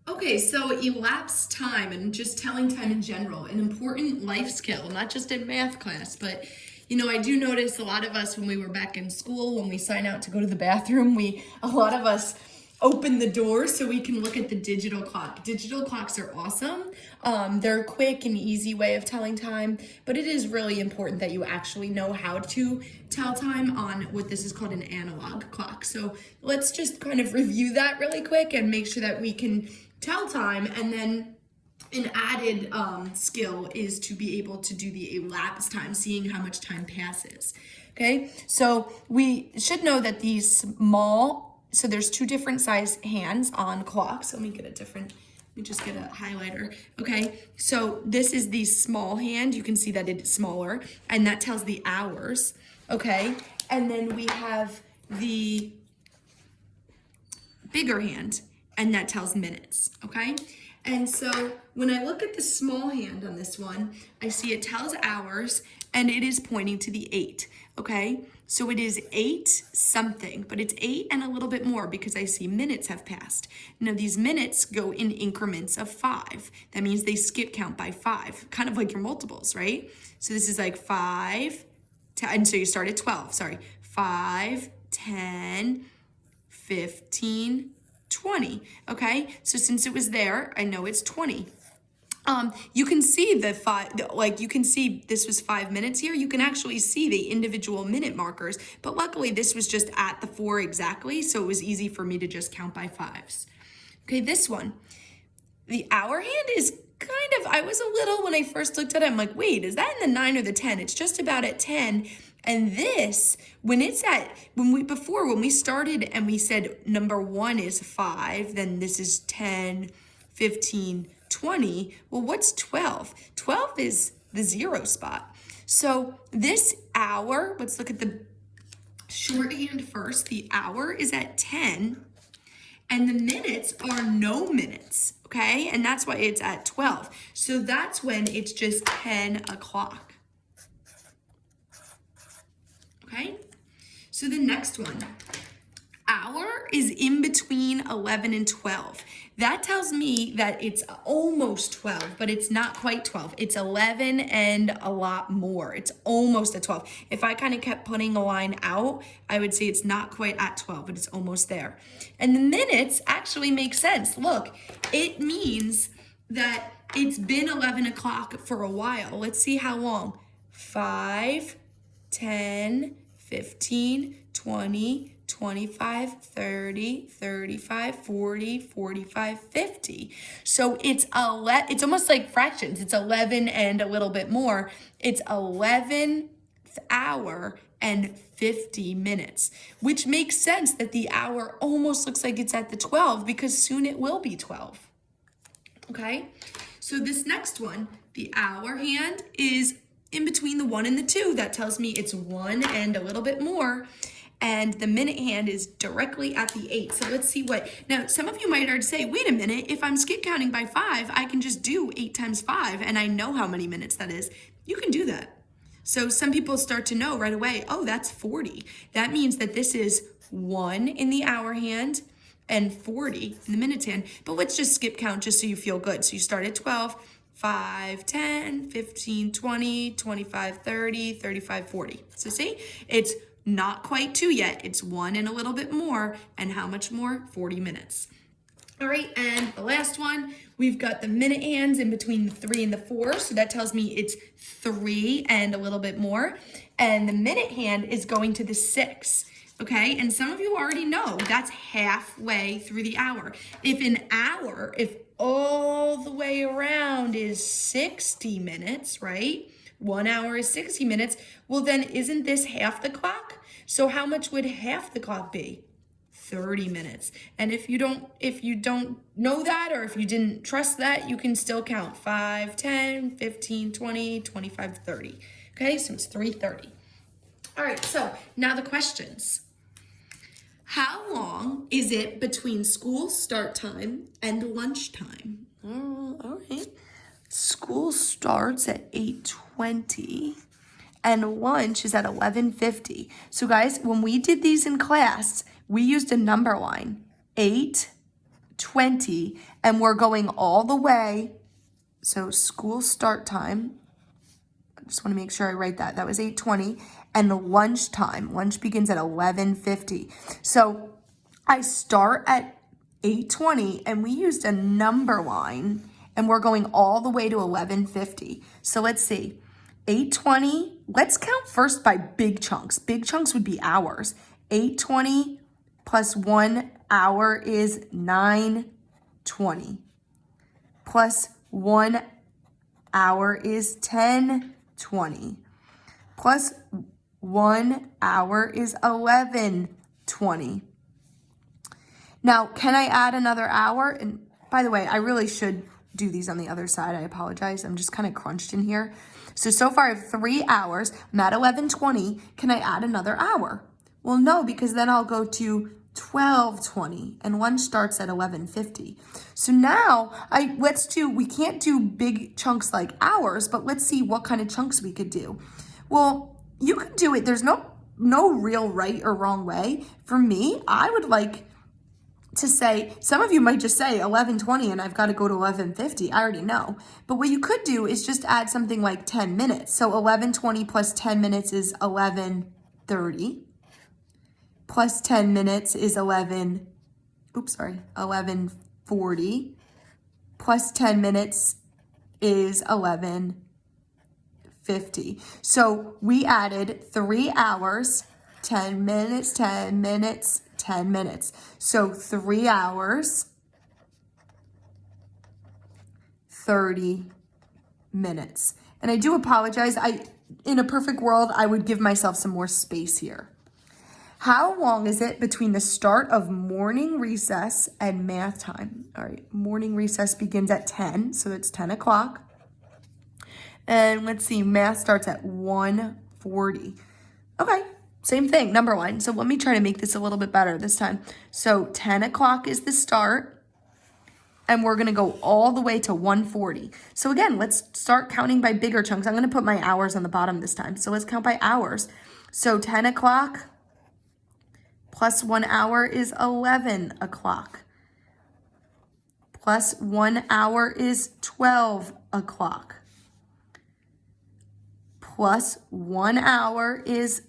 Okay, so elapsed time and just telling time in general, an important life skill, not just in math class, but I do notice a lot of us when we were back in school, when we sign out to go to the bathroom, a lot of us open the door so we can look at the digital clock. Digital clocks are awesome. They're a quick and easy way of telling time, but it is really important that you actually know how to tell time on what this is called an analog clock. So let's just kind of review that really quick and make sure that we can tell time. And then an added skill is to be able to do the elapsed time, seeing how much time passes. Okay, so we should know that so there's two different size hands on clocks. Let me just get a highlighter. Okay, so this is the small hand. You can see that it's smaller, and that tells the hours. Okay, and then we have the bigger hand, and that tells minutes. Okay, and so when I look at the small hand on this one, I see it tells hours, and it is pointing to the 8. Okay, so it is 8 something, but it's 8 and a little bit more because I see minutes have passed. Now these minutes go in increments of 5. That means they skip count by 5, kind of like your multiples, right? So this is like 5, 10, and so you start at 12, sorry. 5, 10, 15, 20, okay? So since it was there, I know it's 20. You can see you can see this was 5 minutes here. You can actually see the individual minute markers, but luckily this was just at the 4 exactly, so it was easy for me to just count by 5s. Okay, this one, the hour hand is I was a little, when I first looked at it, I'm like, wait, is that in the 9 or the 10? It's just about at 10. And this, when we started and we said number 1 is 5, then this is 10, 15, 20. Well, what's 12? 12 is the 0 spot. So this hour, let's look at the shorthand first. The hour is at 10, and the minutes are no minutes, okay? And that's why it's at 12. So that's when it's just 10 o'clock, okay? So the next one, hour is in between 11 and 12. That tells me that it's almost 12, but it's not quite 12. It's 11 and a lot more. It's almost at 12. If I kind of kept putting a line out, I would say it's not quite at 12, but it's almost there. And the minutes actually make sense. Look, it means that it's been 11 o'clock for a while. Let's see how long. 5, 10, 15, 20, 25, 30, 35, 40, 45, 50. So it's almost like fractions. It's 11 and a little bit more. It's 11th hour and 50 minutes, which makes sense that the hour almost looks like it's at the 12 because soon it will be 12. Okay, so this next one, the hour hand is in between the 1 and the 2. That tells me it's 1 and a little bit more. And the minute hand is directly at the 8. So let's see now some of you might already say, wait a minute, if I'm skip counting by 5, I can just do 8 times 5 and I know how many minutes that is. You can do that. So some people start to know right away, oh, that's 40. That means that this is 1 in the hour hand and 40 in the minutes hand. But let's just skip count just so you feel good. So you start at 12, 5, 10, 15, 20, 25, 30, 35, 40. So see, it's not quite 2 yet. It's 1 and a little bit more. And how much more? 40 minutes. All right, and the last one, we've got the minute hands in between the 3 and the 4. So that tells me it's 3 and a little bit more. And the minute hand is going to the 6. Okay, and some of you already know that's halfway through the hour. If all the way around is 60 minutes, right? 1 hour is 60 minutes. Well, then isn't this half the clock? So how much would half the clock be? 30 minutes. And if you don't know that, or if you didn't trust that, you can still count 5, 10, 15, 20, 25, 30. Okay, so it's 3:30. All right, so now the questions. How long is it between school start time and lunchtime? All right. School starts at 8:20 and lunch is at 11:50. So guys, when we did these in class, we used a number line, 8, 20, and we're going all the way. So school start time, I just want to make sure I write that. That was 8:20. And the lunch time, lunch begins at 11:50. So I start at 8:20 and we used a number line and we're going all the way to 11:50. So let's see, 8:20, let's count first by big chunks. Big chunks would be hours. 8:20 plus 1 hour is 9:20. Plus 1 hour is 10:20. Plus 1 hour is 11:20. Now, can I add another hour? And by the way, I really should do these on the other side. I apologize. I'm just kind of crunched in here. So far I have 3 hours. I'm at 11:20. Can I add another hour? Well, no, because then I'll go to 12:20 and lunch starts at 11:50. So now we can't do big chunks like hours, but let's see what kind of chunks we could do. Well, you can do it. There's no real right or wrong way. For me, I would like to say, some of you might just say 11:20 and I've got to go to 11:50. I already know. But what you could do is just add something like 10 minutes. So 11:20 plus 10 minutes is 11:30. Plus 10 minutes is 11:40. Plus 10 minutes is 11:50. So we added 3 hours, 10 minutes, 10 minutes, 10 minutes. So 3 hours, 30 minutes. And I do apologize. In a perfect world, I would give myself some more space here. How long is it between the start of morning recess and math time? All right, morning recess begins at 10, so it's 10 o'clock. And let's see, math starts at 1:40. Okay, same thing, number line. So let me try to make this a little bit better this time. So 10 o'clock is the start, and we're gonna go all the way to 1:40. So again, let's start counting by bigger chunks. I'm gonna put my hours on the bottom this time. So let's count by hours. So 10 o'clock, plus 1 hour is 11 o'clock. Plus 1 hour is 12 o'clock. Plus 1 hour is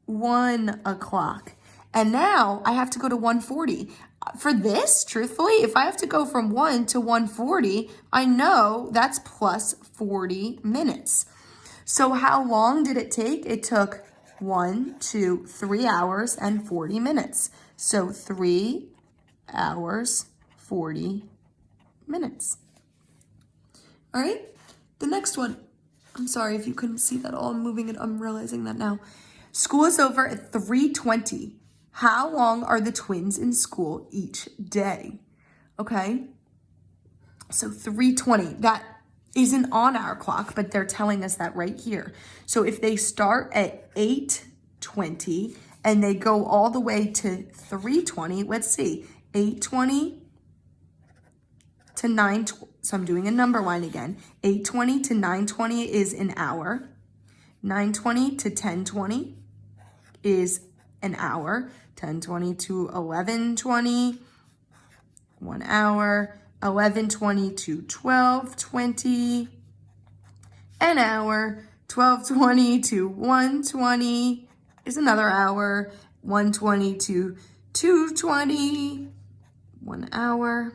1 o'clock. And now I have to go to 1:40. For this, truthfully, if I have to go from 1 to 1:40, I know that's plus 40 minutes. So how long did it take? It took 3 hours and 40 minutes. So 3 hours, 40 minutes. All right, the next one. I'm sorry if you couldn't see that all. I'm moving it. I'm realizing that now. School is over at 3:20. How long are the twins in school each day? Okay, so 3:20. That isn't on our clock, but they're telling us that right here. So if they start at 8:20 and they go all the way to 3:20, let's see, 8:20 to 9:20. So I'm doing a number line again. 8:20 to 9:20 is an hour. 9:20 to 10:20 is an hour. 10:20 to 11:20, 1 hour. 11:20 to 12:20, an hour. 12:20 to 1:20 is another hour. 1:20 to 2:20, 1 hour.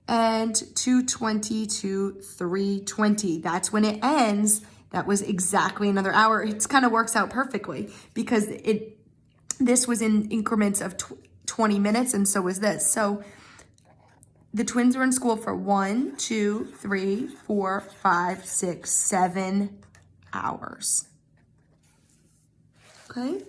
And 2:20 to 3:20. That's when it ends. That was exactly another hour. It kind of works out perfectly because this was in increments of 20 minutes, and so was this. So the twins were in school for 1, 2, 3, 4, 5, 6, 7 hours. Okay.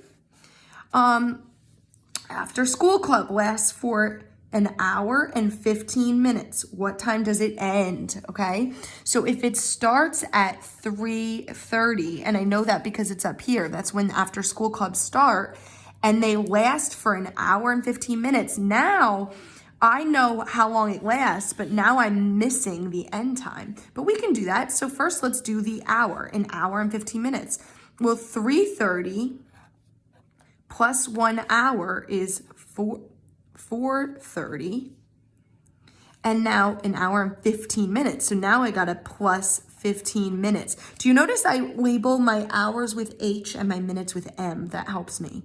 After school club lasts for an hour and 15 minutes. What time does it end? Okay. So if it starts at 3:30, and I know that because it's up here, that's when after school clubs start, and they last for an hour and 15 minutes. Now I know how long it lasts, but now I'm missing the end time. But we can do that. So first let's do the hour, an hour and 15 minutes. Well, 3:30 plus 1 hour is 4:30. And now an hour and 15 minutes. So now I got a plus 15 minutes. Do you notice I label my hours with H and my minutes with M? That helps me.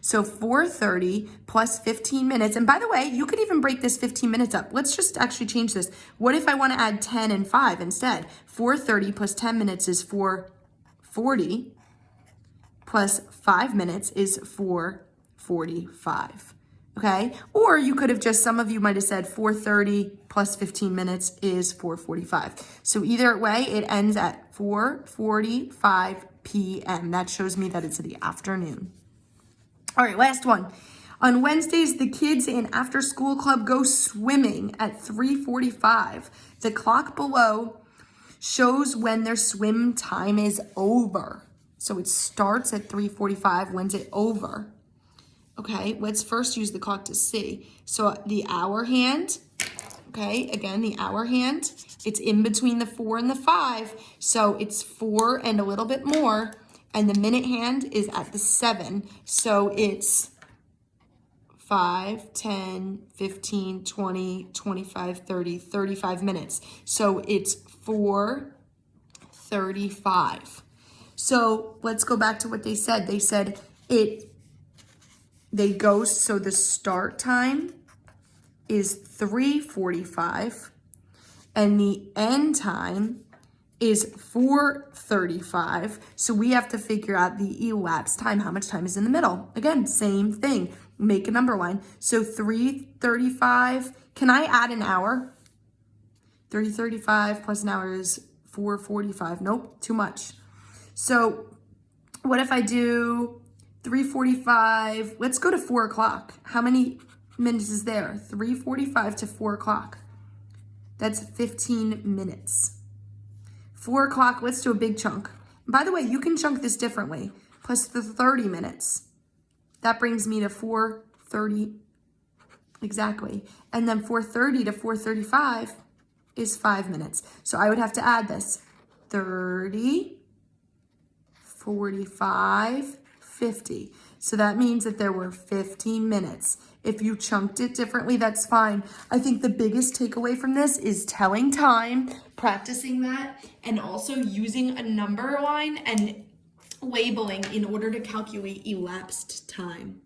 So 4:30 plus 15 minutes. And by the way, you could even break this 15 minutes up. Let's just actually change this. What if I want to add 10 and 5 instead? 4:30 plus 10 minutes is 4:40 plus 5 minutes is 4:45. Okay? Or you could have just, some of you might have said 4:30 plus 15 minutes is 4:45. So either way, it ends at 4:45 p.m. That shows me that it's the afternoon. All right, last one. On Wednesdays, the kids in after school club go swimming at 3:45. The clock below shows when their swim time is over. So it starts at 3:45. When's it over? Okay, let's first use the clock to see. So the hour hand, okay, again, the hour hand, it's in between the 4 and the 5. So it's 4 and a little bit more. And the minute hand is at the 7. So it's 5, 10, 15, 20, 25, 30, 35 minutes. So it's 4:35. So let's go back to what they said. They said so the start time is 3:45 and the end time is 4:35. So we have to figure out the elapsed time. How much time is in the middle? Again, same thing. Make a number line. So 3:35. Can I add an hour? 3:35 plus an hour is 4:45. Nope, too much. So what if I do 3:45? Let's go to 4 o'clock. How many minutes is there? 3:45 to 4 o'clock. That's 15 minutes. 4 o'clock, let's do a big chunk. By the way, you can chunk this differently. Plus the 30 minutes. That brings me to 4:30 exactly. And then 4:30 to 4:35 is 5 minutes. So I would have to add this. 30, 45, 50. So that means that there were 15 minutes. If you chunked it differently, that's fine. I think the biggest takeaway from this is telling time, practicing that, and also using a number line and labeling in order to calculate elapsed time.